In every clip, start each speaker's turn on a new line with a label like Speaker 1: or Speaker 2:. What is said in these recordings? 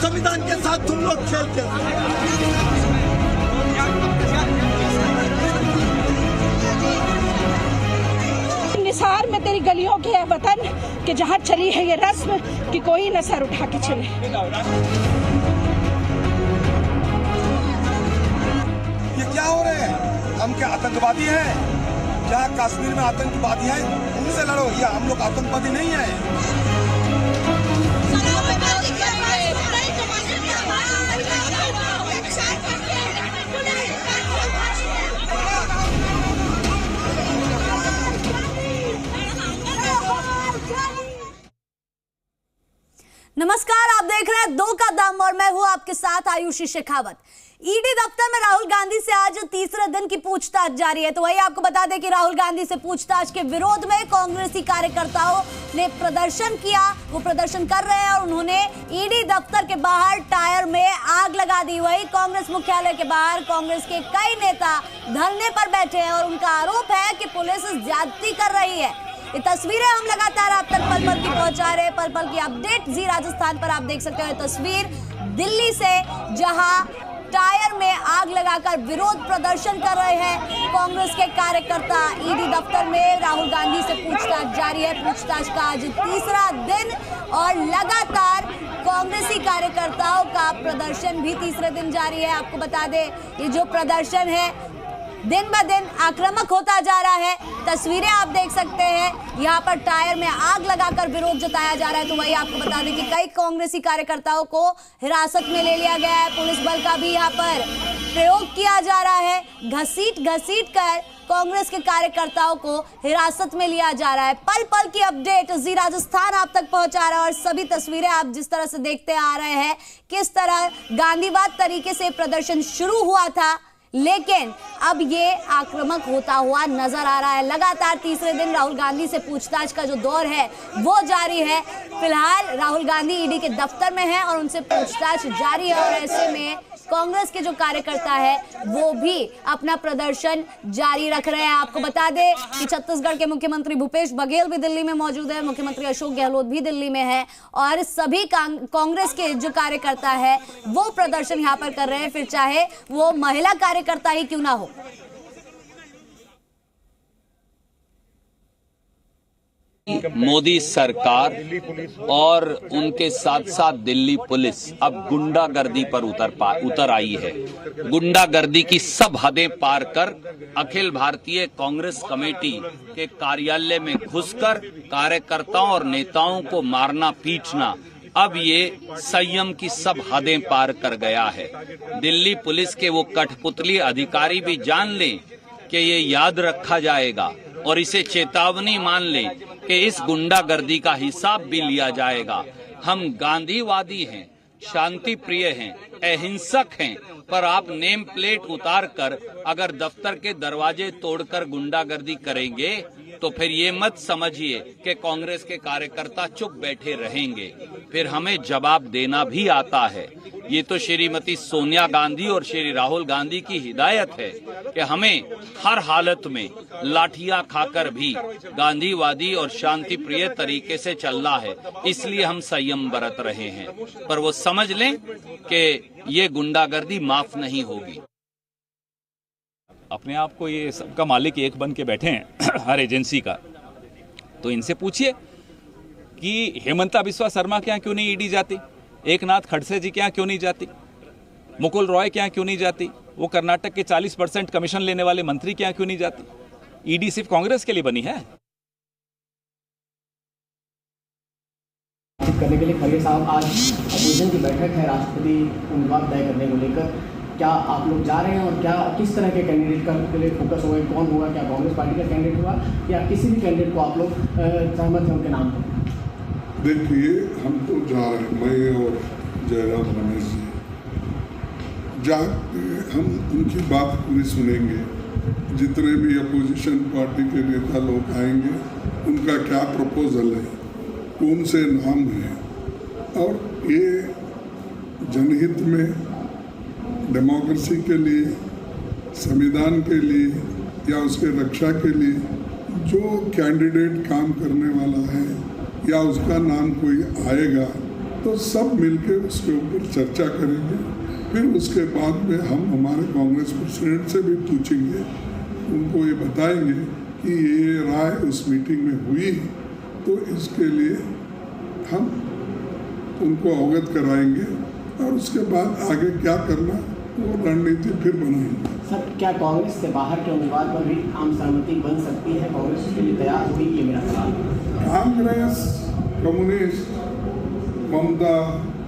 Speaker 1: संविधान के साथ तुम लोग खेल खेलते हो।
Speaker 2: निसार में तेरी गलियों के वतन कि जहाँ चली है ये रस्म कि कोई न सर उठा के चले।
Speaker 1: ये क्या हो रहे हैं? हम क्या आतंकवादी हैं? जहाँ कश्मीर में आतंकवादी हैं उनसे लड़ो, या हम लोग आतंकवादी नहीं हैं।
Speaker 3: नमस्कार, आप देख रहे हैं दो का दम और मैं हूं आपके साथ आयुषी शेखावत। ईडी दफ्तर में राहुल गांधी से आज तीसरे दिन की पूछताछ जारी है। तो वही आपको बता दें कि राहुल गांधी से पूछताछ के विरोध में कांग्रेसी कार्यकर्ताओं ने प्रदर्शन किया। वो प्रदर्शन कर रहे हैं और उन्होंने ईडी दफ्तर के बाहर टायर में आग लगा दी। वही कांग्रेस मुख्यालय के बाहर कांग्रेस के कई नेता धरने पर बैठे हैं और उनका आरोप है कि पुलिस ज्यादती कर रही है। ये तस्वीरें हम लगातार आप तक पल पल की पहुंचा रहे हैं। पल पल की अपडेट जी राजस्थान पर आप देख सकते हो। तस्वीर दिल्ली से, जहां टायर में आग लगाकर विरोध प्रदर्शन कर रहे हैं कांग्रेस के कार्यकर्ता। ईडी दफ्तर में राहुल गांधी से पूछताछ जारी है। पूछताछ का आज तीसरा दिन और लगातार कांग्रेसी कार्यकर्ताओं का प्रदर्शन भी तीसरे दिन जारी है। आपको बता दें, ये जो प्रदर्शन है दिन ब दिन आक्रामक होता जा रहा है। तस्वीरें आप देख सकते हैं, यहाँ पर टायर में आग लगाकर विरोध जताया जा रहा है। तो वही आपको बता दें कि कई कांग्रेसी कार्यकर्ताओं को हिरासत में ले लिया गया है। पुलिस बल का भी यहाँ पर प्रयोग किया जा रहा है। घसीट कर कांग्रेस के कार्यकर्ताओं को हिरासत में लिया जा रहा है। पल पल की अपडेट जी राजस्थान आप तक पहुंचा रहा है और सभी तस्वीरें आप जिस तरह से देखते आ रहे हैं, किस तरह गांधीवाद तरीके से प्रदर्शन शुरू हुआ था, लेकिन अब ये आक्रामक होता हुआ नजर आ रहा है। लगातार तीसरे दिन राहुल गांधी से पूछताछ का जो दौर है वो जारी है। फिलहाल राहुल गांधी ईडी के दफ्तर में है और उनसे पूछताछ जारी है और ऐसे में कांग्रेस के जो कार्यकर्ता है वो भी अपना प्रदर्शन जारी रख रहे हैं। आपको बता दें कि छत्तीसगढ़ के मुख्यमंत्री भूपेश बघेल भी दिल्ली में मौजूद है, मुख्यमंत्री अशोक गहलोत भी दिल्ली में है और सभी कांग्रेस के जो कार्यकर्ता है वो प्रदर्शन यहाँ पर कर रहे हैं, फिर चाहे वो महिला कार्यकर्ता ही क्यों ना हो।
Speaker 4: मोदी सरकार और उनके साथ साथ दिल्ली पुलिस अब गुंडागर्दी पर उतर आई है। गुंडागर्दी की सब हदें पार कर अखिल भारतीय कांग्रेस कमेटी के कार्यालय में घुसकर कार्यकर्ताओं और नेताओं को मारना पीटना अब ये संयम की सब हदें पार कर गया है। दिल्ली पुलिस के वो कठपुतली अधिकारी भी जान लें कि ये याद रखा जाएगा और इसे चेतावनी मान लें कि इस गुंडागर्दी का हिसाब भी लिया जाएगा। हम गांधीवादी हैं, शांति प्रिय हैं, अहिंसक हैं, पर आप नेम प्लेट उतार कर अगर दफ्तर के दरवाजे तोड़कर गुंडागर्दी करेंगे तो फिर ये मत समझिए कि कांग्रेस के कार्यकर्ता चुप बैठे रहेंगे, फिर हमें जवाब देना भी आता है। ये तो श्रीमती सोनिया गांधी और श्री राहुल गांधी की हिदायत है कि हमें हर हालत में लाठियां खाकर भी गांधीवादी और शांति प्रिय तरीके से चलना है, इसलिए हम संयम बरत रहे हैं। पर वो समझ लें कि ये गुंडागर्दी माफ नहीं होगी।
Speaker 5: अपने आप को ये सबका मालिक एक बन के बैठे हैं हर एजेंसी का, तो इनसे पूछिए कि हेमंता बिस्वा शर्मा के यहाँ क्यों नहीं ईडी जाती, एकनाथ खड़से जी के यहाँ क्यों नहीं जाती, मुकुल रॉय के यहाँ क्यों नहीं जाती, वो कर्नाटक के 40% कमीशन लेने वाले मंत्री के यहाँ क्यों नहीं जाती। ईडी सिर्फ कांग्रेस के लिए बनी है।
Speaker 6: करने के लिए खड़गे साहब आज अपोजिशन की बैठक है राष्ट्रपति उम्मीदवार तय करने को लेकर, क्या आप लोग जा रहे हैं और क्या किस तरह के कैंडिडेट के लिए फोकस होगा, कौन होगा, क्या कांग्रेस पार्टी का कैंडिडेट होगा या किसी भी कैंडिडेट को आप लोग सहमत हैं उनके नाम पर?
Speaker 7: देखिए, हम तो जा रहे हैं, मैं और जयराम रमेश जी हम उनकी बात पूरी सुनेंगे। जितने भी अपोजिशन पार्टी के नेता लोग आएंगे उनका क्या प्रपोजल है, कौन से नाम है, और ये जनहित में डेमोक्रेसी के लिए, संविधान के लिए या उसके रक्षा के लिए जो कैंडिडेट काम करने वाला है या उसका नाम कोई आएगा तो सब मिलके उसके ऊपर चर्चा करेंगे। फिर उसके बाद में हम हमारे कांग्रेस प्रेसिडेंट से भी पूछेंगे, उनको ये बताएंगे कि ये राय उस मीटिंग में हुई, तो इसके लिए हम उनको अवगत कराएंगे और उसके बाद आगे क्या करना वो रणनीति फिर बनाएंगे।
Speaker 6: सर, क्या कांग्रेस से बाहर के उम्मीदवार पर भी आम सहमति बन सकती है? कांग्रेस उसके लिए तैयार हुई, ये मेरा सवाल है।
Speaker 7: कांग्रेस, कम्युनिस्ट, ममता,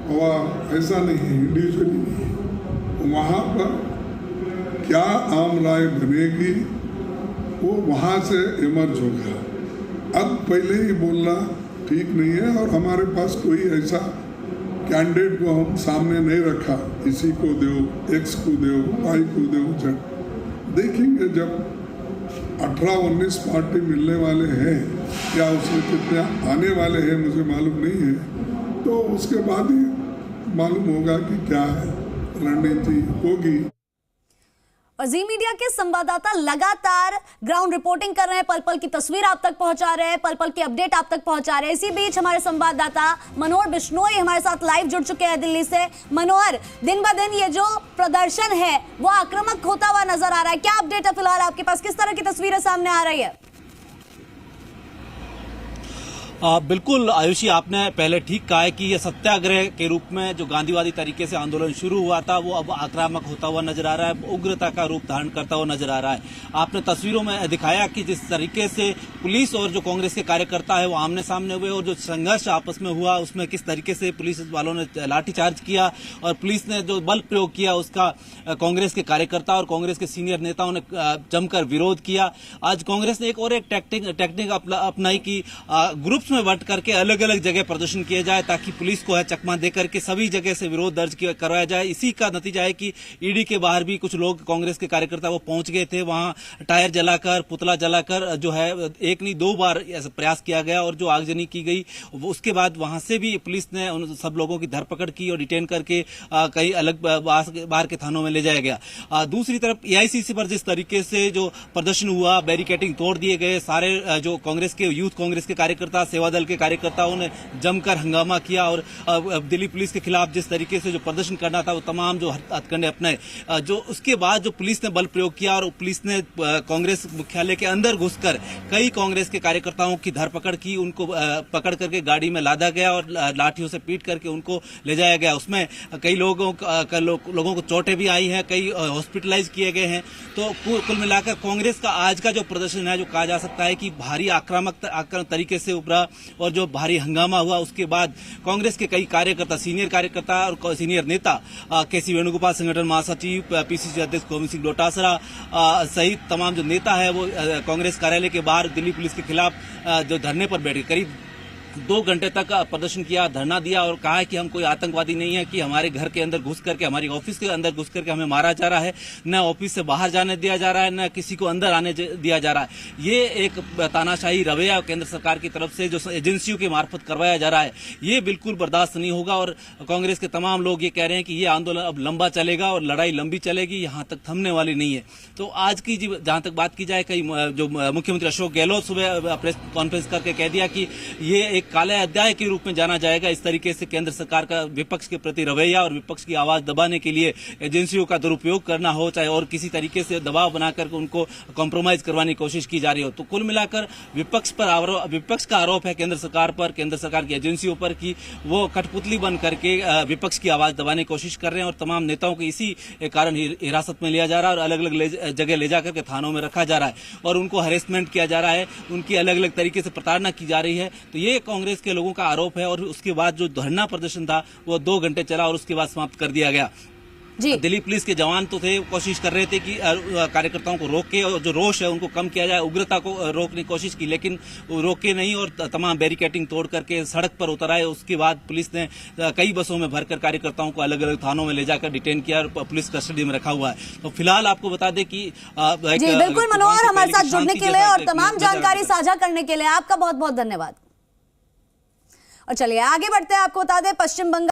Speaker 7: पवार ऐसा नहीं है, इंडिविजुअली नहीं है। वहाँ पर क्या आम राय बनेगी वो वहाँ से इमर्ज होगा। अब पहले ही बोलना ठीक नहीं है और हमारे पास कोई ऐसा कैंडिडेट को हम सामने नहीं रखा, इसी को दो, एक्स को दो, वाई को दो, जेड। देखेंगे जब 18-19 पार्टी मिलने वाले हैं, क्या उसमें कितने आने वाले हैं मुझे मालूम नहीं है, तो उसके बाद ही मालूम होगा कि क्या रणनीति होगी।
Speaker 3: और जी मीडिया के संवाददाता लगातार ग्राउंड रिपोर्टिंग कर रहे हैं, पल पल की तस्वीर आप तक पहुंचा रहे हैं, पल पल की अपडेट आप तक पहुंचा रहे हैं। इसी बीच हमारे संवाददाता मनोहर बिश्नोई हमारे साथ लाइव जुड़ चुके हैं दिल्ली से। मनोहर, दिन ब दिन ये जो प्रदर्शन है वो आक्रामक होता हुआ नजर आ रहा है, क्या अपडेट है फिलहाल आपके पास? किस तरह की तस्वीरें सामने आ रही है?
Speaker 8: बिल्कुल आयुषी, आपने पहले ठीक कहा है कि यह सत्याग्रह के रूप में जो गांधीवादी तरीके से आंदोलन शुरू हुआ था वो अब आक्रामक होता हुआ नजर आ रहा है, उग्रता का रूप धारण करता हुआ नजर आ रहा है। आपने तस्वीरों में दिखाया कि जिस तरीके से पुलिस और जो कांग्रेस के कार्यकर्ता है वो आमने सामने हुए और जो संघर्ष आपस में हुआ उसमें किस तरीके से पुलिस वालों ने लाठीचार्ज किया और पुलिस ने जो बल प्रयोग किया उसका कांग्रेस के कार्यकर्ता और कांग्रेस के सीनियर नेताओं ने जमकर विरोध किया। आज कांग्रेस ने एक टेक्निक अपनाई कि ग्रुप में बंट करके अलग अलग जगह प्रदर्शन किया जाए ताकि पुलिस को है चकमा देकर के सभी जगह से विरोध दर्ज करवाया जाए। इसी का नतीजा है कि ईडी के बाहर भी कुछ लोग कांग्रेस के कार्यकर्ता वो पहुंच गए थे, वहां टायर जलाकर पुतला जलाकर जो है एक नहीं दो बार प्रयास किया गया और जो आगजनी की गई उसके बाद वहां से भी पुलिस ने उन सब लोगों की धरपकड़ की और डिटेन करके कई अलग बाहर के थानों में ले जाया गया। दूसरी तरफ एआईसीसी पर जिस तरीके से जो प्रदर्शन हुआ, बैरिकेडिंग तोड़ दिए गए, सारे जो कांग्रेस के यूथ कांग्रेस के कार्यकर्ता, सेवा दल के कार्यकर्ताओं ने जमकर हंगामा किया और दिल्ली पुलिस के खिलाफ जिस तरीके से जो प्रदर्शन करना था वो तमाम जो हथकंडे अपनाए, जो उसके बाद जो पुलिस ने बल प्रयोग किया और पुलिस ने कांग्रेस मुख्यालय के अंदर घुसकर कई कांग्रेस के कार्यकर्ताओं की धरपकड़ की, उनको पकड़ करके गाड़ी में लादा गया और लाठियों से पीट करके उनको ले जाया गया। उसमें कई लोगों को चोटें भी आई हैं, कई हॉस्पिटलाइज किए गए हैं। तो कुल मिलाकर कांग्रेस का आज का जो प्रदर्शन है जो कहा जा सकता है कि भारी आक्रामक तरीके से उभरा और जो भारी हंगामा हुआ उसके बाद कांग्रेस के कई कार्यकर्ता, सीनियर कार्यकर्ता और सीनियर नेता केसी वेणुगोपाल, संगठन महासचिव, पीसीसी अध्यक्ष गोविंद सिंह डोटासरा सहित तमाम जो नेता है वो कांग्रेस कार्यालय के बाहर दिल्ली पुलिस के खिलाफ जो धरने पर बैठे करीब 2 घंटे तक प्रदर्शन किया, धरना दिया और कहा है कि हम कोई आतंकवादी नहीं है कि हमारे घर के अंदर घुस करके, हमारी ऑफिस के अंदर घुस करके हमें मारा जा रहा है, न ऑफिस से बाहर जाने दिया जा रहा है, न किसी को अंदर आने दिया जा रहा है। ये एक तानाशाही रवैया केंद्र सरकार की तरफ से जो एजेंसियों के मार्फत करवाया जा रहा है ये बिल्कुल बर्दाश्त नहीं होगा और कांग्रेस के तमाम लोग ये कह रहे हैं कि ये आंदोलन अब लंबा चलेगा और लड़ाई लंबी चलेगी, यहाँ तक थमने वाली नहीं है। तो आज की जहां तक बात की जाए, कई जो मुख्यमंत्री अशोक गहलोत सुबह प्रेस कॉन्फ्रेंस करके कह दिया कि ये एक काले अध्याय के रूप में जाना जाएगा। इस तरीके से केंद्र सरकार का विपक्ष के प्रति रवैया और विपक्ष की आवाज दबाने के लिए एजेंसियों का दुरुपयोग करना हो चाहे और किसी तरीके से दबाव बनाकर उनको कॉम्प्रोमाइज करवाने की कोशिश की जा रही हो। तो कुल मिलाकर विपक्ष का आरोप है केंद्र सरकार पर, केंद्र सरकार की एजेंसियों पर कि वो कठपुतली बन करके विपक्ष की आवाज दबाने की कोशिश कर रहे हैं और तमाम नेताओं को इसी कारण हिरासत में लिया जा रहा है और अलग अलग जगह ले जाकर के थानों में रखा जा रहा है और उनको हैरेसमेंट किया जा रहा है, उनकी अलग अलग तरीके से प्रताड़ना की जा रही है। तो ये कांग्रेस के लोगों का आरोप है और उसके बाद जो धरना प्रदर्शन था वो 2 घंटे चला और उसके बाद समाप्त कर दिया गया। दिल्ली पुलिस के जवान तो थे, कोशिश कर रहे थे कि कार्यकर्ताओं को रोक के और जो रोष है उनको कम किया जाए, उग्रता को रोकने की कोशिश की, लेकिन रोके नहीं और तमाम बैरिकेडिंग तोड़ करके सड़क पर उतर आए। उसके बाद पुलिस ने कई बसों में भरकर कार्यकर्ताओं को अलग अलग थानों में ले जाकर डिटेन किया और पुलिस कस्टडी में रखा हुआ है। तो फिलहाल आपको बता दें कि
Speaker 3: बिल्कुल मनोहर, हमारे साथ जुड़ने के लिए और तमाम जानकारी साझा करने के लिए आपका बहुत बहुत धन्यवाद। और चलिए आगे बढ़ते हैं, आपको बता दें पश्चिम बंगाल